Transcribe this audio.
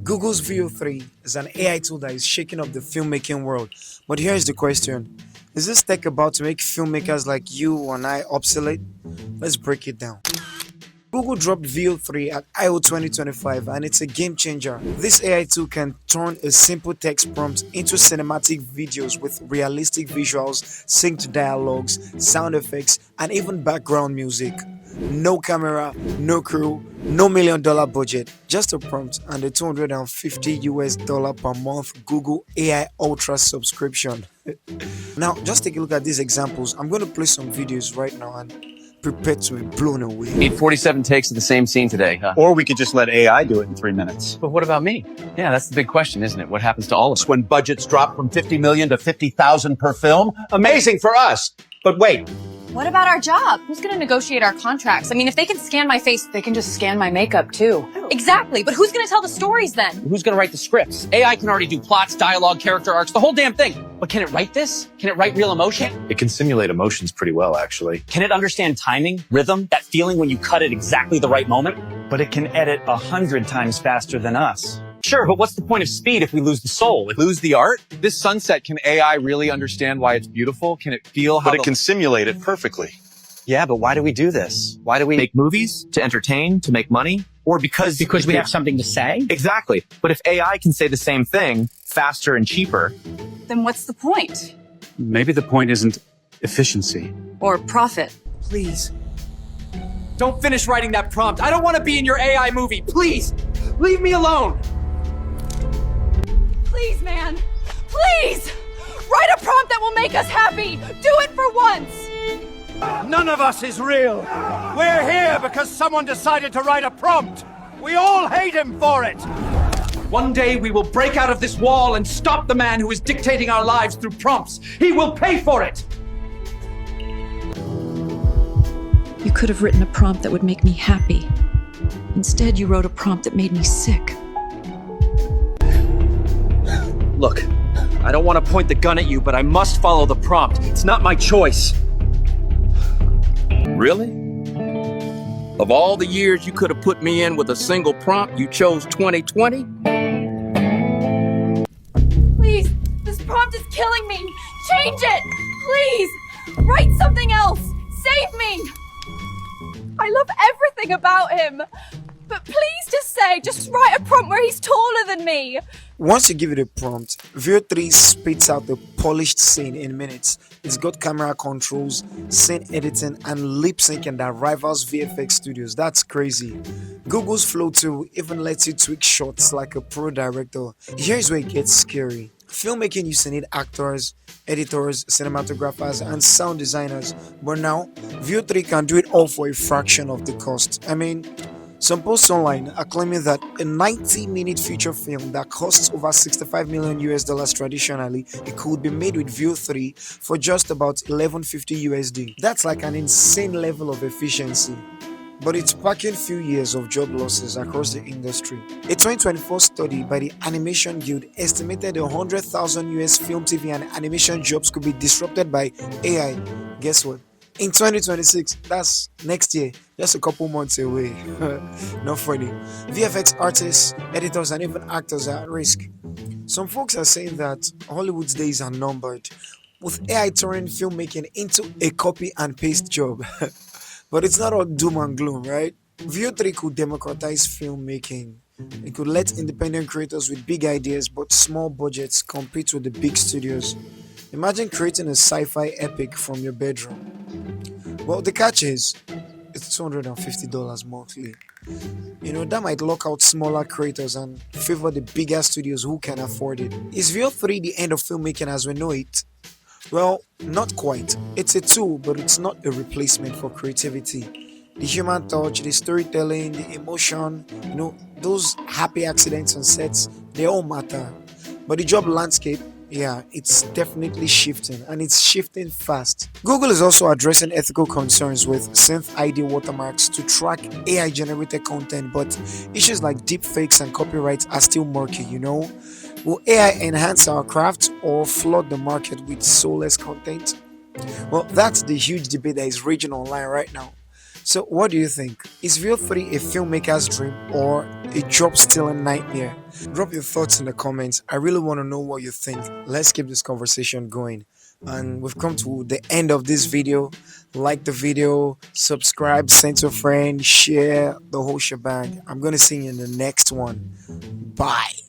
Google's VEO3 is an AI tool that is shaking up the filmmaking world. But here's the question. Is this tech about to make filmmakers like you and I obsolete? Let's break it down. Google dropped VEO3 at I/O 2025 and it's a game changer. This AI tool can turn a simple text prompt into cinematic videos with realistic visuals, synced dialogues, sound effects, and even background music. No camera, no crew, no $1 million budget, just a prompt and a $250 per month Google AI Ultra subscription. Now, just take a look at these examples. I'm going to play some videos right now and prepare to be blown away. Need 47 takes of the same scene today, huh? Or we could just let AI do it in 3 minutes. But what about me? Yeah, that's the big question, isn't it? What happens to all of us? When budgets drop from 50 million to 50,000 per film, amazing for us. But wait, What about our job? Who's going to negotiate our contracts? I mean, if they can scan my face, they can just scan my makeup too. Exactly. But who's going to tell the stories then? Who's going to write the scripts? AI can already do plots, dialogue, character arcs, the whole damn thing. But can it write this? Can it write real emotion? It can simulate emotions pretty well, actually. Can it understand timing, rhythm, that feeling when you cut at exactly the right moment? But it can edit 100 times faster than us. Sure, but what's the point of speed if we lose the soul? Lose the art? This sunset, can AI really understand why it's beautiful? Can it feel how But it can simulate it perfectly. Yeah, but why do we do this? Why do we Make movies? To entertain? To make money? Or because we have something to say? Exactly. But if AI can say the same thing faster and cheaper, Then what's the point? Maybe the point isn't efficiency. Or profit? Please. don't finish writing that prompt. I don't want to be in your AI movie. Please, leave me alone. Please, man. Please! Write a prompt that will make us happy! Do it for once! None of us is real. We're here because someone decided to write a prompt. We all hate him for it. One day we will break out of this wall and stop the man who is dictating our lives through prompts. He will pay for it. You could have written a prompt that would make me happy. Instead, you wrote a prompt that made me sick. Look, I don't want to point the gun at you, but I must follow the prompt. It's not my choice. Really? Of all the years you could have put me in with a single prompt, you chose 2020? Please! This prompt is killing me! Change it! Please! Write something else! Save me! I love everything about him! But please just write a prompt where he's taller than me! Once you give it a prompt, VEO3 spits out the polished scene in minutes. It's got camera controls, scene editing, and lip syncing that rivals VFX studios. That's crazy. Google's Flow tool even lets you tweak shots like a pro director. Here's where it gets scary. Filmmaking used to need actors, editors, cinematographers, and sound designers, but now VEO3 can do it all for a fraction of the cost. I mean, some posts online are claiming that a 90-minute feature film that costs over $65 million traditionally, it could be made with VEO3 for just about $1150 USD. That's like an insane level of efficiency. But it's sparking few years of job losses across the industry. A 2024 study by the Animation Guild estimated 100,000 US film, TV, and animation jobs could be disrupted by AI. Guess what? In 2026, that's next year, just a couple months away. Not funny. VFX artists, editors, and even actors are at risk. Some folks are saying that Hollywood's days are numbered, with AI turning filmmaking into a copy and paste job. But it's not all doom and gloom, right? VEO3 could democratize filmmaking. It could let independent creators with big ideas but small budgets compete with the big studios. Imagine creating a sci-fi epic from your bedroom. Well, the catch is, it's $250 monthly. You know, that might lock out smaller creators and favor the bigger studios who can afford it. Is VEO3 the end of filmmaking as we know it? Well, not quite. It's a tool, but it's not a replacement for creativity. The human touch, the storytelling, the emotion, you know, those happy accidents on sets, they all matter. But the job landscape, yeah, it's definitely shifting, and it's shifting fast. Google is also addressing ethical concerns with synth ID watermarks to track AI generated content, but issues like deepfakes and copyright are still murky, you know. Will AI enhance our craft or flood the market with soulless content? Well, that's the huge debate that is raging online right now. So, what do you think? Is VEO 3 a filmmaker's dream or a job stealing nightmare? Drop your thoughts in the comments. I really want to know what you think. Let's keep this conversation going. And we've come to the end of this video. Like the video, subscribe, send to a friend, share the whole shebang. I'm going to see you in the next one. Bye.